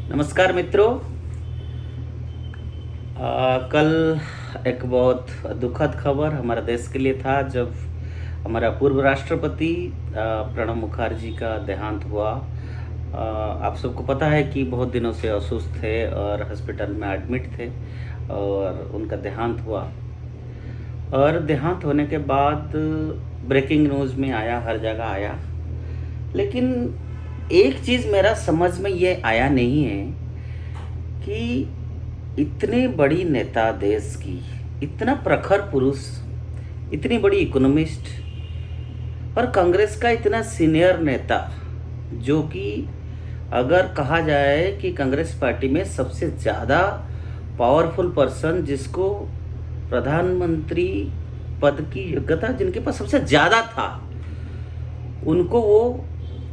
नमस्कार मित्रों। कल एक बहुत दुखद खबर हमारे देश के लिए था जब हमारा पूर्व राष्ट्रपति प्रणब मुखर्जी का देहांत हुआ। आप सबको पता है कि बहुत दिनों से असुस्थ थे और हॉस्पिटल में एडमिट थे और उनका देहांत हुआ। और देहांत होने के बाद ब्रेकिंग न्यूज़ में आया, हर जगह आया, लेकिन एक चीज़ मेरा समझ में ये आया नहीं है कि इतनी बड़ी नेता देश की, इतना प्रखर पुरुष, इतनी बड़ी इकोनॉमिस्ट और कांग्रेस का इतना सीनियर नेता, जो कि अगर कहा जाए कि कांग्रेस पार्टी में सबसे ज़्यादा पावरफुल पर्सन, जिसको प्रधानमंत्री पद की योग्यता जिनके पास सबसे ज़्यादा था, उनको वो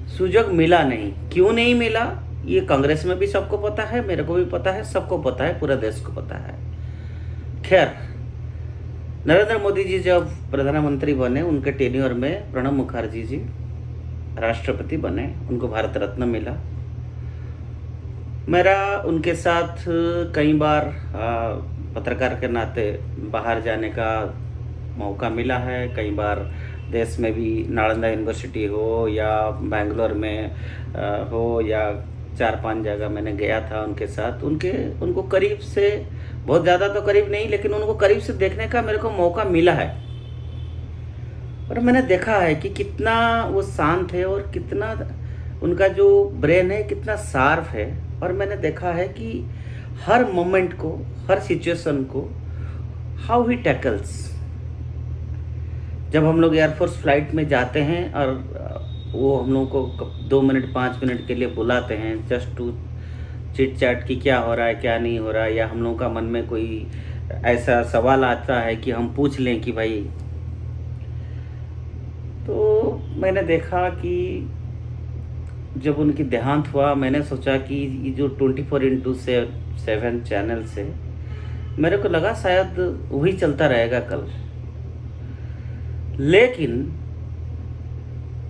सुजग मिला नहीं। क्यों नहीं मिला, ये कांग्रेस में भी सबको पता है, मेरे को भी पता है, सबको पता है, पूरे देश को पता है। खैर, नरेंद्र मोदी जी जब प्रधानमंत्री बने, उनके टेन्योर में प्रणब मुखर्जी जी राष्ट्रपति बने, उनको भारत रत्न मिला। मेरा उनके साथ कई बार पत्रकार के नाते बाहर जाने का मौका मिला है। कई बार देश में भी नालंदा यूनिवर्सिटी हो या बेंगलोर में हो या 4-5 जगह मैंने गया था उनके साथ। उनको करीब से, बहुत ज़्यादा तो करीब नहीं, लेकिन उनको करीब से देखने का मेरे को मौका मिला है। और मैंने देखा है कि कितना वो शांत है और कितना उनका जो ब्रेन है कितना शार्प है। और मैंने देखा है कि हर मोमेंट को, हर सिचुएशन को हाउ ही टैकल्स। जब हम लोग एयरफोर्स फ्लाइट में जाते हैं और वो हम लोगों को 2 मिनट 5 मिनट के लिए बुलाते हैं जस्ट टू चिट चैट कि क्या हो रहा है, क्या नहीं हो रहा है, या हम लोगों का मन में कोई ऐसा सवाल आता है कि हम पूछ लें कि भाई। तो मैंने देखा कि जब उनकी देहांत हुआ, मैंने सोचा कि ये जो 24/7 चैनल से, मेरे को लगा शायद वही चलता रहेगा कल। लेकिन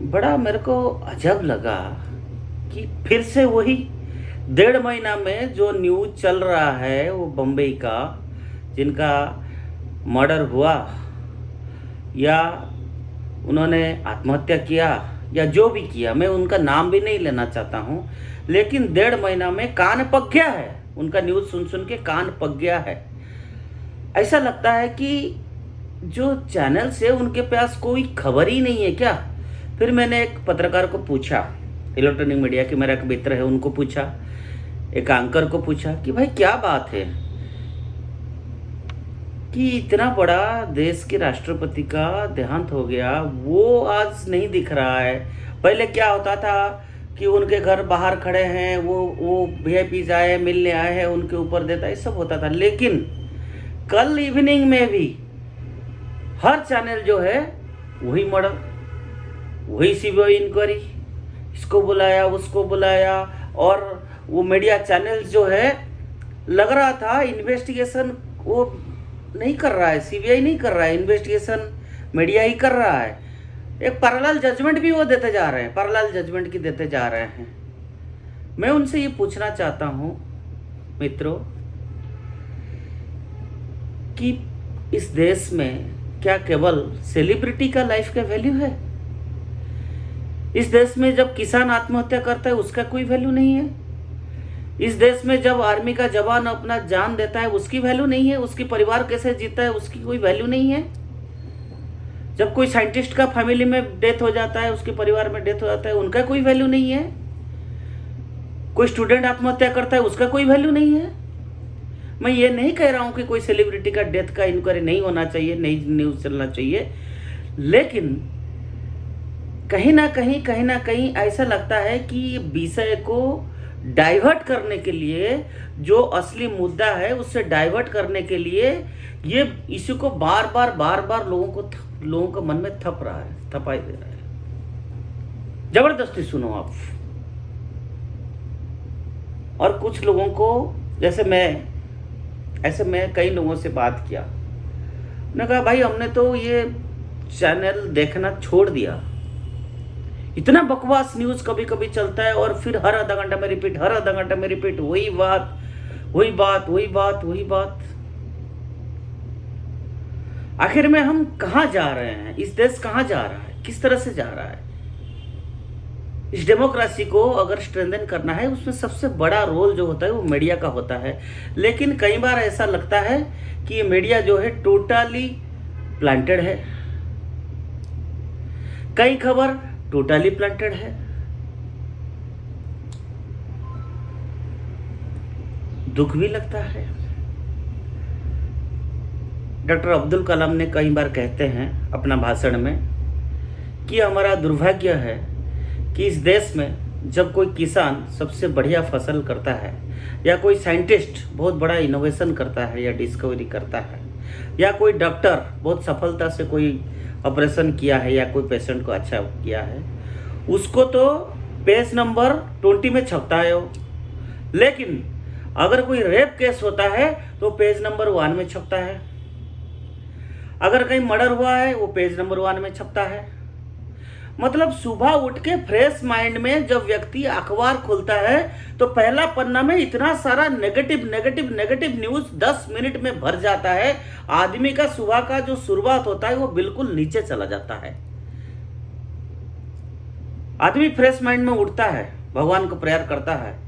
बड़ा मेरे को अजब लगा कि फिर से वही 1.5 महीना में जो न्यूज़ चल रहा है, वो बम्बई का, जिनका मर्डर हुआ या उन्होंने आत्महत्या किया या जो भी किया, मैं उनका नाम भी नहीं लेना चाहता हूँ, लेकिन 1.5 महीना में कान पक गया है। उनका न्यूज़ सुन सुन के कान पक गया है। ऐसा लगता है कि जो चैनल से उनके पास कोई खबर ही नहीं है क्या। फिर मैंने एक पत्रकार को पूछा, इलेक्ट्रॉनिक मीडिया के मेरा एक मित्र है, उनको पूछा, एक एंकर को पूछा कि भाई क्या बात है कि इतना बड़ा देश के राष्ट्रपति का देहांत हो गया, वो आज नहीं दिख रहा है। पहले क्या होता था कि उनके घर बाहर खड़े हैं, वो वीआईपी आए, मिलने आए हैं, उनके ऊपर देता, ये सब होता था। लेकिन कल इवनिंग में भी हर चैनल जो है वही मर्डर, वही सीबीआई इंक्वायरी, इसको बुलाया, उसको बुलाया। और वो मीडिया चैनल जो है, लग रहा था इन्वेस्टिगेशन वो नहीं कर रहा है, सीबीआई नहीं कर रहा है, इन्वेस्टिगेशन मीडिया ही कर रहा है। एक पैरेलल जजमेंट भी वो देते जा रहे हैं, पैरेलल जजमेंट की देते जा रहे हैं। मैं उनसे ये पूछना चाहता हूँ मित्रों कि इस देश में क्या केवल सेलिब्रिटी का लाइफ का वैल्यू है? इस देश में जब किसान आत्महत्या करता है उसका कोई वैल्यू नहीं है? इस देश में जब आर्मी का जवान अपना जान देता है उसकी वैल्यू नहीं है? उसकी परिवार कैसे जीता है उसकी कोई वैल्यू नहीं है? जब कोई साइंटिस्ट का फैमिली में डेथ हो जाता है, उसके परिवार में डेथ हो जाता है, उनका कोई वैल्यू नहीं है? कोई स्टूडेंट आत्महत्या करता है उसका कोई वैल्यू नहीं है? मैं ये नहीं कह रहा हूं कि कोई सेलिब्रिटी का डेथ का इंक्वायरी नहीं होना चाहिए, नहीं न्यूज़ चलना चाहिए, लेकिन कहीं ना कहीं ऐसा लगता है कि विषय को डाइवर्ट करने के लिए, जो असली मुद्दा है उससे डाइवर्ट करने के लिए ये इश्यू को बार बार लोगों को मन में थपाई दे रहा है। जबरदस्ती सुनो आप। और कुछ लोगों को, जैसे मैं कई लोगों से बात किया, उन्होंने कहा भाई हमने तो ये चैनल देखना छोड़ दिया इतना बकवास न्यूज कभी कभी चलता है और फिर हर आधा घंटा में रिपीट, हर आधा घंटा में रिपीट, वही बात वही बात वही बात वही बात। आखिर में हम कहां जा रहे हैं? इस देश कहां जा रहा है? किस तरह से जा रहा है? इस डेमोक्रेसी को अगर स्ट्रेंथन करना है, उसमें सबसे बड़ा रोल जो होता है वो मीडिया का होता है। लेकिन कई बार ऐसा लगता है कि ये मीडिया जो है टोटली प्लांटेड है, कई खबर टोटली प्लांटेड है। दुख भी लगता है। डॉक्टर अब्दुल कलाम ने कई बार कहते हैं अपना भाषण में कि हमारा दुर्भाग्य है कि इस देश में जब कोई किसान सबसे बढ़िया फसल करता है, या कोई साइंटिस्ट बहुत बड़ा इनोवेशन करता है या डिस्कवरी करता है, या कोई डॉक्टर बहुत सफलता से कोई ऑपरेशन किया है या कोई पेशेंट को अच्छा किया है, उसको तो पेज नंबर 20 में छपता है वो। लेकिन अगर कोई रेप केस होता है तो पेज नंबर 1 में छपता है। अगर कहीं मर्डर हुआ है वो पेज नंबर 1 में छपता है। मतलब सुबह उठ के फ्रेश माइंड में जब व्यक्ति अखबार खोलता है तो पहला पन्ना में इतना सारा negative negative negative news 10 minute में भर जाता है। आदमी का सुबह का जो शुरुआत होता है वो बिल्कुल नीचे चला जाता है। आदमी फ्रेश माइंड में उठता है, भगवान को प्रेयर करता है।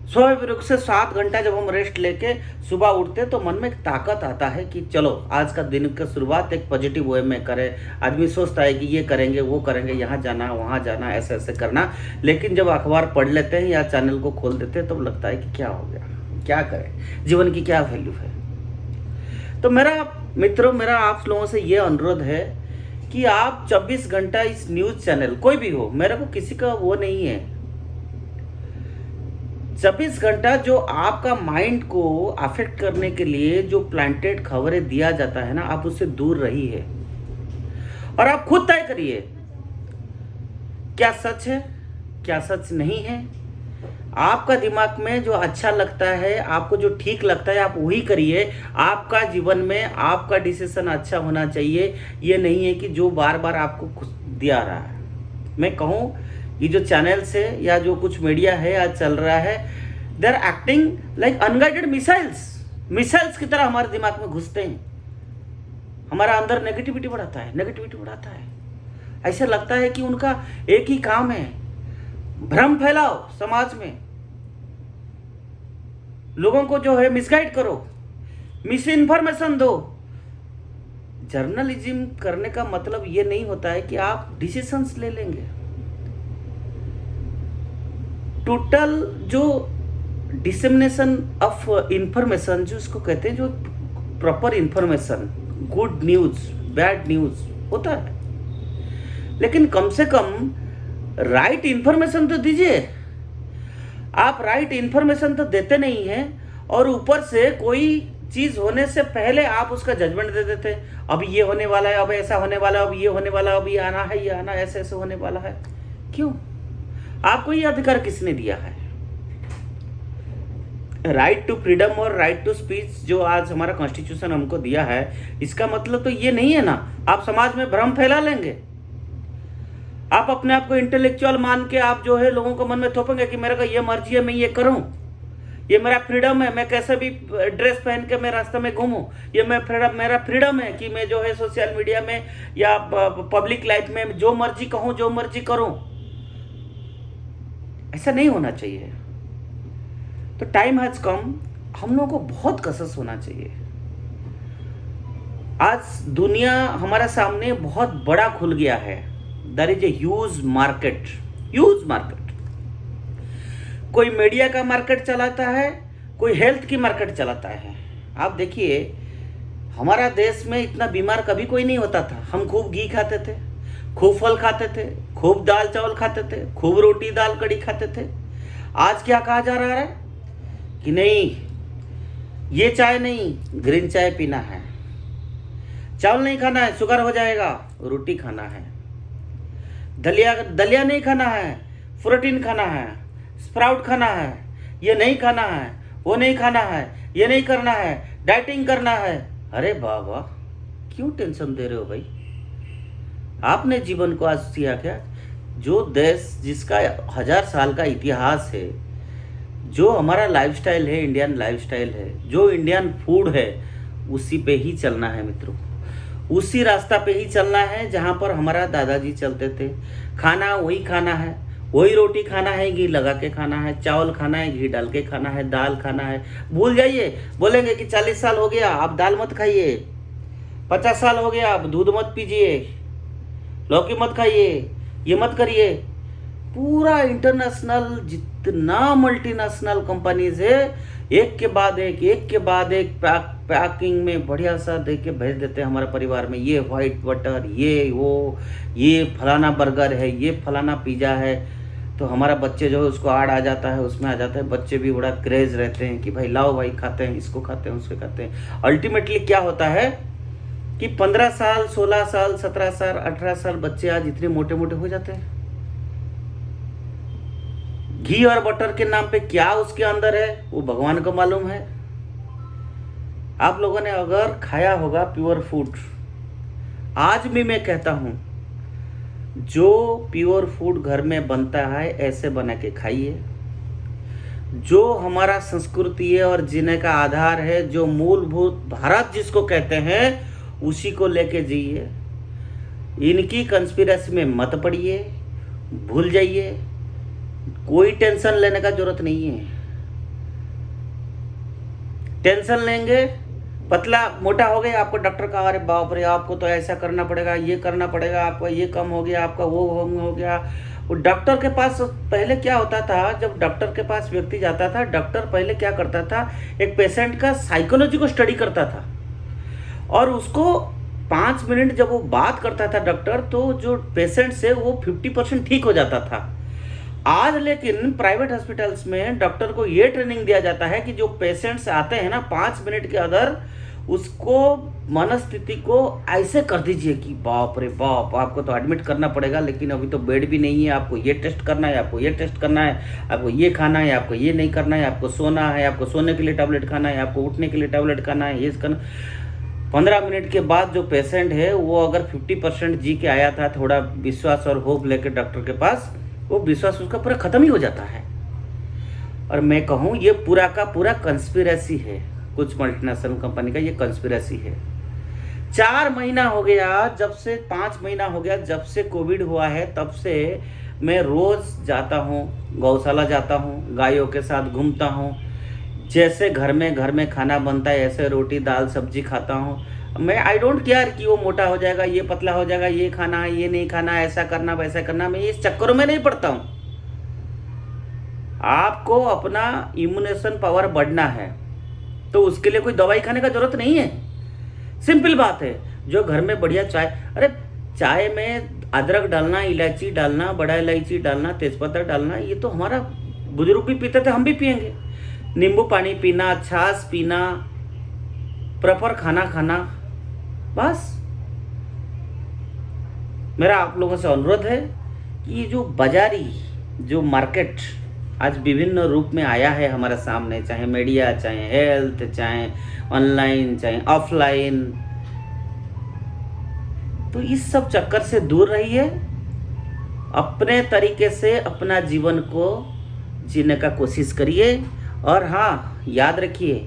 स्वाभाविक रूप से 7 घंटा जब हम रेस्ट लेके सुबह उठते तो मन में एक ताकत आता है कि चलो आज का दिन का शुरुआत एक पॉजिटिव वे में करें। आदमी सोचता है कि ये करेंगे वो करेंगे, यहाँ जाना वहाँ जाना, ऐसे ऐसे करना। लेकिन जब अखबार पढ़ लेते हैं या चैनल को खोल देते हैं तो लगता है कि क्या हो गया, क्या करें, जीवन की क्या वैल्यू है। तो मेरा मित्रों, मेरा आप लोगों से ये अनुरोध है कि आप 24 घंटा इस न्यूज चैनल, कोई भी हो, मेरे को किसी का वो नहीं है, 24 घंटा जो आपका माइंड को अफेक्ट करने के लिए जो प्लांटेड खबरें दिया जाता है ना, आप उससे दूर रहिए और आप खुद तय करिए क्या सच है क्या सच नहीं है। आपका दिमाग में जो अच्छा लगता है, आपको जो ठीक लगता है, आप वही करिए। आपका जीवन में आपका डिसीजन अच्छा होना चाहिए। ये नहीं है कि जो बार बार आपको दिया रहा है। मैं कहूँ ये जो चैनल्स है या जो कुछ मीडिया है आज चल रहा है, they are acting like unguided missiles की तरह हमारे दिमाग में घुसते हैं, हमारा अंदर नेगेटिविटी बढ़ाता है। ऐसा लगता है कि उनका एक ही काम है, भ्रम फैलाओ समाज में, लोगों को जो है मिसगाइड करो, मिस इन्फॉर्मेशन दो। जर्नलिज्म करने का मतलब ये नहीं होता है कि आप डिसीजंस ले लेंगे। टोटल जो डिसेमिनेशन ऑफ इंफॉर्मेशन, जो इसको कहते हैं, जो proper information, good news bad news होता है, लेकिन कम से कम राइट इंफॉर्मेशन तो दीजिए। आप राइट इंफॉर्मेशन तो देते नहीं हैं और ऊपर से कोई चीज होने से पहले आप उसका जजमेंट दे देते हैं। अब ये होने वाला है, अब ऐसा होने वाला है, अब ये होने वाला है, अब ये आना है, ये आना, ऐसे ऐसे होने वाला है। क्यों? आपको ये अधिकार किसने दिया है? राइट टू फ्रीडम और राइट टू स्पीच जो आज हमारा कॉन्स्टिट्यूशन हमको दिया है, इसका मतलब तो ये नहीं है ना आप समाज में भ्रम फैला लेंगे। आप अपने आप को इंटेलेक्चुअल मान के आप जो है लोगों को मन में थोपेंगे कि मेरे को ये मर्जी है, मैं ये करूं, ये मेरा फ्रीडम है, मैं कैसे भी ड्रेस पहन के मैं रास्ते में घूमूं, ये मेरा फ्रीडम है कि मैं जो है सोशल मीडिया में या पब्लिक लाइफ में जो मर्जी कहूं, जो मर्जी करूं। ऐसा नहीं होना चाहिए। तो टाइम हैज कम, हम लोगों को बहुत कसस होना चाहिए। आज दुनिया हमारे सामने बहुत बड़ा खुल गया है। There is a huge market. कोई मीडिया का मार्केट चलाता है, कोई हेल्थ की मार्केट चलाता है। आप देखिए हमारा देश में इतना बीमार कभी कोई नहीं होता था। हम खूब घी खाते थे, खूब फल खाते थे, खूब दाल चावल खाते थे, खूब रोटी दाल कड़ी खाते थे। आज क्या कहा जा रहा है कि नहीं, ये चाय नहीं, ग्रीन चाय पीना है, चावल नहीं खाना है, शुगर हो जाएगा, रोटी खाना है, दलिया नहीं खाना है, प्रोटीन खाना है, स्प्राउट खाना है, ये नहीं खाना है, वो नहीं खाना है, ये नहीं करना है, डाइटिंग करना है। अरे बाबा, क्यों टेंशन दे रहे हो भाई? आपने जीवन को आज किया क्या? जो देश जिसका 1000 साल का इतिहास है, जो हमारा लाइफस्टाइल है, इंडियन लाइफस्टाइल है, जो इंडियन फूड है, उसी पे ही चलना है मित्रों। उसी रास्ता पे ही चलना है जहाँ पर हमारा दादाजी चलते थे। खाना वही खाना है, वही रोटी खाना है, घी लगा के खाना है, चावल खाना है, घी डाल के खाना है, दाल खाना है। भूल जाइए, बोलेंगे कि 40 साल हो गया आप दाल मत खाइए, 50 साल हो गया आप दूध मत पीजिए, लौकी मत खाइए, ये मत करिए। पूरा इंटरनेशनल जितना मल्टीनेशनल कंपनीज है, एक के बाद एक पैकिंग में बढ़िया सा दे के भेज देते हैं हमारे परिवार में। ये व्हाइट बटर, ये वो, ये फलाना बर्गर है, ये फलाना पिज़्ज़ा है। तो हमारा बच्चे जो है उसको आड़ आ जाता है, उसमें आ जाता है। बच्चे भी बड़ा क्रेज रहते हैं कि भाई लाओ भाई खाते हैं, इसको खाते हैं, उसको खाते हैं। अल्टीमेटली क्या होता है कि 15 साल, 16 साल, 17 साल, 18 साल बच्चे आज इतने मोटे मोटे हो जाते हैं। घी और बटर के नाम पे क्या उसके अंदर है वो भगवान को मालूम है। आप लोगों ने अगर खाया होगा प्योर फूड, आज भी मैं कहता हूं, जो प्योर फूड घर में बनता है ऐसे बना के खाइए। जो हमारा संस्कृति है और जीने का आधार है, जो मूलभूत भारत जिसको कहते हैं, उसी को लेके जिए। इनकी कंस्पिरेसी में मत पड़िए, भूल जाइए। कोई टेंशन लेने का जरूरत नहीं है। टेंशन लेंगे, पतला मोटा हो गया, आपको डॉक्टर का अरे बाप रे आपको तो ऐसा करना पड़ेगा, ये करना पड़ेगा, आपका ये कम हो गया, आपका वो हो गया। वो डॉक्टर के पास पहले क्या होता था, जब डॉक्टर के पास व्यक्ति जाता था, डॉक्टर पहले क्या करता था, एक पेशेंट का साइकोलॉजी को स्टडी करता था और उसको 5 मिनट जब वो बात करता था डॉक्टर, तो जो पेशेंट से वो 50% ठीक हो जाता था। आज लेकिन प्राइवेट हॉस्पिटल्स में डॉक्टर को ये ट्रेनिंग दिया जाता है कि जो पेशेंट्स आते हैं ना 5 मिनट के अंदर, उसको मनस्थिति को ऐसे कर दीजिए कि बाप रे बाप आपको तो एडमिट करना पड़ेगा, लेकिन अभी तो बेड भी नहीं है, आपको ये टेस्ट करना है, आपको ये टेस्ट करना है, आपको ये खाना है, आपको ये नहीं करना है, आपको सोना है, आपको सोने के लिए टैबलेट खाना है, आपको उठने के लिए टैबलेट खाना है, ये करना। 15 मिनट के बाद जो पेशेंट है वो अगर 50% जी के आया था, थोड़ा विश्वास और होप लेकर डॉक्टर के पास, वो विश्वास उसका पूरा खत्म ही हो जाता है। और मैं कहूँ ये पूरा का पूरा कंस्पिरेसी है, कुछ मल्टीनेशनल कंपनी का ये कंस्पिरेसी है। 4 महीना हो गया, जब से 5 महीना हो गया जब से कोविड हुआ है, तब से मैं रोज जाता हूँ, गौशाला जाता हूँ, गायों के साथ घूमता हूँ। जैसे घर में खाना बनता है ऐसे रोटी दाल सब्जी खाता हूँ मैं। आई डोंट केयर कि वो मोटा हो जाएगा, ये पतला हो जाएगा, ये खाना है, ये नहीं खाना, ऐसा करना वैसा करना, मैं इस चक्करों में नहीं पड़ता हूँ। आपको अपना इम्यूनेशन पावर बढ़ना है तो उसके लिए कोई दवाई खाने का जरूरत नहीं है। सिंपल बात है। जो घर में बढ़िया चाय, अरे चाय में अदरक डालना, इलायची डालना, बड़ा इलायची डालना, तेजपत्ता डालना, ये तो हमारा बुजुर्ग भी पीते थे, हम भी पियेंगे। नींबू पानी पीना, छाछ पीना, प्रॉपर खाना खाना, बस। मेरा आप लोगों से अनुरोध है कि ये जो बाजारी जो मार्केट आज विभिन्न रूप में आया है हमारे सामने, चाहे मीडिया, चाहे हेल्थ, चाहे ऑनलाइन, चाहे ऑफलाइन, तो इस सब चक्कर से दूर रहिए। अपने तरीके से अपना जीवन को जीने का कोशिश करिए। और हाँ, याद रखिए,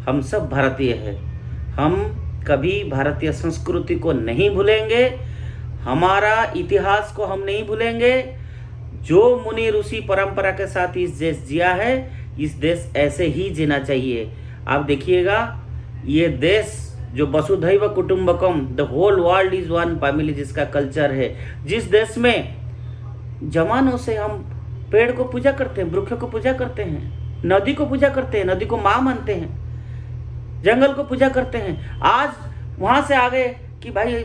हम सब भारतीय हैं, हम कभी भारतीय संस्कृति को नहीं भूलेंगे, हमारा इतिहास को हम नहीं भूलेंगे। जो मुनि ऋषि परंपरा के साथ इस देश जिया है, इस देश ऐसे ही जीना चाहिए। आप देखिएगा, ये देश जो वसुधैव कुटुंबकम, the whole world is one family जिसका कल्चर है, जिस देश में जमानों से हम पेड़ को पूजा करते हैं, वृक्ष को पूजा करते हैं, नदी को पूजा करते हैं, नदी को माँ मानते हैं, जंगल को पूजा करते हैं, आज वहां से आ गए कि भाई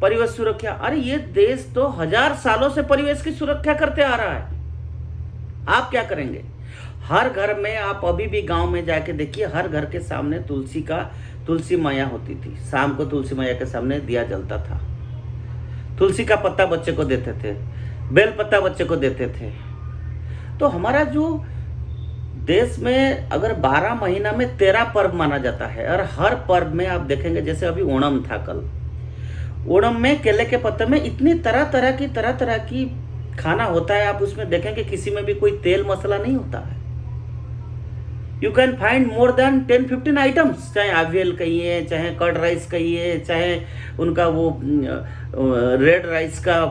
परिवेश सुरक्षा। अरे ये देश तो 1000 सालों से परिवेश की सुरक्षा करते आ रहा है। आप क्या करेंगे? हर घर में, आप अभी भी गांव में जाके देखिए, हर घर के सामने तुलसी मैया होती थी। शाम को तुलसी मैया के सामने दिया जलता था। तुलसी का पत्ता बच्चे को देते थे, बेल पत्ता बच्चे को देते थे। तो हमारा जो देश में अगर 12 महीना में 13 पर्व माना जाता है, और हर पर्व में आप देखेंगे, जैसे अभी ओणम था कल, ओणम में केले के पत्ते में इतनी तरह तरह की खाना होता है, आप उसमें देखेंगे किसी में भी कोई तेल मसाला नहीं होता है। You can find more than 10-15 items, चाहे आवियल कहिए, चाहे कर्ड राइस कहिए, चाहे उनका वो रेड राइस का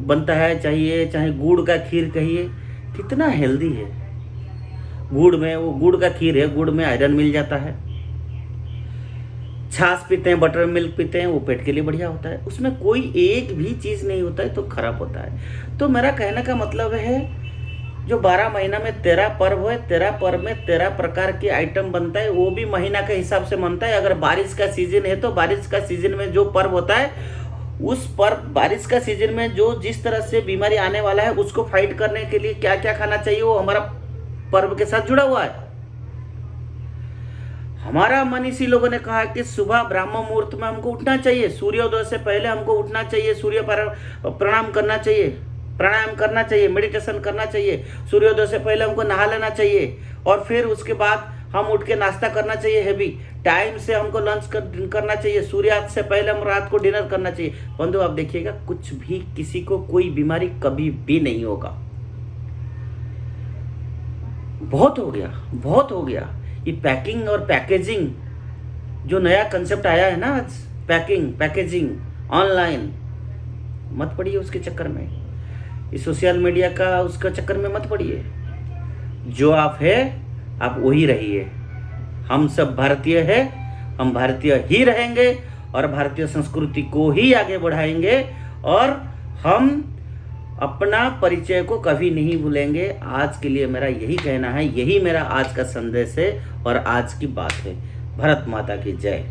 बनता है चाहिए, चाहे गुड़ का खीर कहिए, कितना हेल्दी है। गुड़ में, वो गुड़ का खीर है, गुड़ में आयरन मिल जाता है। छाछ पीते हैं, बटर मिल्क पीते हैं, वो पेट के लिए बढ़िया होता है। उसमें कोई एक भी चीज़ नहीं होता है तो खराब होता है। तो मेरा कहने का मतलब है, जो 12 महीना में 13 पर्व है, 13 पर्व में 13 प्रकार के आइटम बनता है, वो भी महीना के हिसाब से बनता है। अगर बारिश का सीजन है तो बारिश का सीजन में जो पर्व होता है, उस पर्व बारिश का सीजन में जो जिस तरह से बीमारी आने वाला है, उसको फाइट करने के लिए क्या क्या खाना चाहिए, वो हमारा पर्व के साथ जुड़ा हुआ है। हमारा मनीषी लोगों ने कहा कि सुबह ब्राह्म मुहूर्त में हमको उठना चाहिए, सूर्योदय से पहले हमको उठना चाहिए, सूर्य प्रणाम करना चाहिए, प्राणायाम करना चाहिए, मेडिटेशन करना चाहिए, सूर्योदय से पहले हमको नहा लेना चाहिए, और फिर उसके बाद हम उठ के नाश्ता करना चाहिए हैवी, टाइम से हमको लंच करना चाहिए, सूर्यास्त से पहले हम रात को डिनर करना चाहिए। बंधु आप देखिएगा, कुछ भी किसी को कोई बीमारी कभी भी नहीं होगा। बहुत हो गया, बहुत हो गया। ये पैकिंग और पैकेजिंग जो नया कंसेप्ट आया है ना आज, पैकेजिंग ऑनलाइन, मत पड़िए उसके चक्कर में, इस सोशल मीडिया का उसका चक्कर में मत पड़िए। जो आप है आप वही रहिए। हम सब भारतीय है, हम भारतीय ही रहेंगे और भारतीय संस्कृति को ही आगे बढ़ाएंगे, और हम अपना परिचय को कभी नहीं भूलेंगे। आज के लिए मेरा यही कहना है, यही मेरा आज का संदेश है और आज की बात है। भारत माता की जय।